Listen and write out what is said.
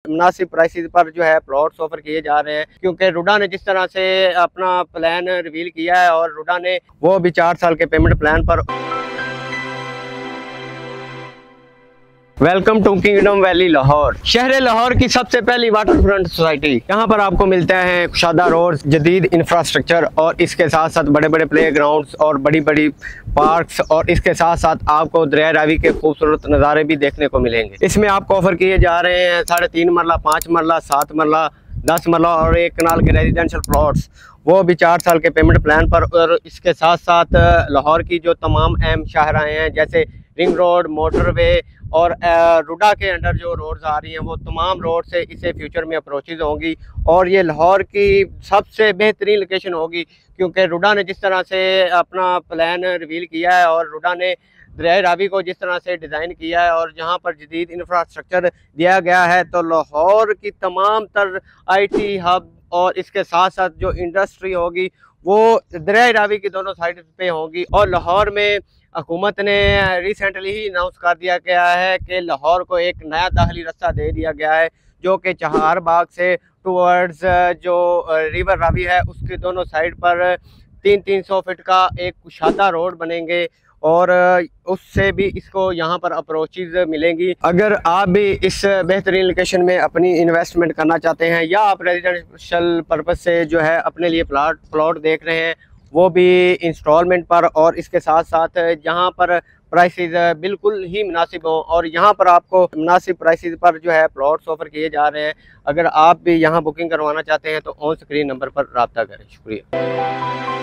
मुनासिब प्राइसेस पर जो है प्लॉट्स ऑफर किए जा रहे हैं, क्योंकि रुडा ने जिस तरह से अपना प्लान रिवील किया है और रुडा ने वो भी 4 साल के पेमेंट प्लान पर। Welcome to kingdom valley Lahore. शहर लाहौर की सबसे पहली वाटर फ्रंट सोसाइटी। यहाँ पर आपको मिलते हैं कुशादा रोड्स, जदीद इंफ्रास्ट्रक्चर और इसके साथ साथ बड़े बड़े प्ले ग्राउंड्स और बड़ी बड़ी पार्क्स, और इसके साथ साथ आपको दरिया रावी के खूबसूरत नज़ारे भी देखने को मिलेंगे। इसमें आपको ऑफर किए जा रहे हैं 3.5 मरला, 5 मरला, 7 मरला, 10 मरला और 1 कनाल के रेजिडेंशियल प्लॉट्स, वो भी 4 साल के पेमेंट प्लान पर। और इसके साथ साथ लाहौर की जो तमाम अहम शाहराएँ हैं जैसे रिंग रोड, मोटरवे और रुडा के अंडर जो रोड्स आ रही हैं, वो तमाम रोड से इसे फ्यूचर में अप्रोचेज होंगी और ये लाहौर की सबसे बेहतरीन लोकेशन होगी, क्योंकि रुडा ने जिस तरह से अपना प्लान रिवील किया है और रुडा ने दरिया रावी को जिस तरह से डिज़ाइन किया है और जहाँ पर जदीद इंफ्रास्ट्रक्चर दिया गया है, तो लाहौर की तमाम तर IT हब और इसके साथ साथ जो इंडस्ट्री होगी वो दरिया रावी की दोनों साइड पे होगी। और लाहौर में हुकूमत ने रिसेंटली ही अनाउंस कर दिया गया है कि लाहौर को एक नया दाखिली रास्ता दे दिया गया है, जो कि चहार बाग से टूवर्ड्स जो रिवर रावी है उसके दोनों साइड पर 300 फीट का एक कुशादा रोड बनेंगे और उससे भी इसको यहाँ पर अप्रोचेज मिलेंगी। अगर आप भी इस बेहतरीन लोकेशन में अपनी इन्वेस्टमेंट करना चाहते हैं या आप रेजिडेंशियल पर्पज से जो है अपने लिए प्लॉट देख रहे हैं, वो भी इंस्टॉलमेंट पर, और इसके साथ साथ यहाँ पर प्राइसेस बिल्कुल ही मुनासिब हों और यहाँ पर आपको मुनासिब प्राइसेस पर जो है प्लॉट्स ऑफर किए जा रहे हैं। अगर आप भी यहाँ बुकिंग करवाना चाहते हैं तो ऑन स्क्रीन नंबर पर रब्ता करें। शुक्रिया।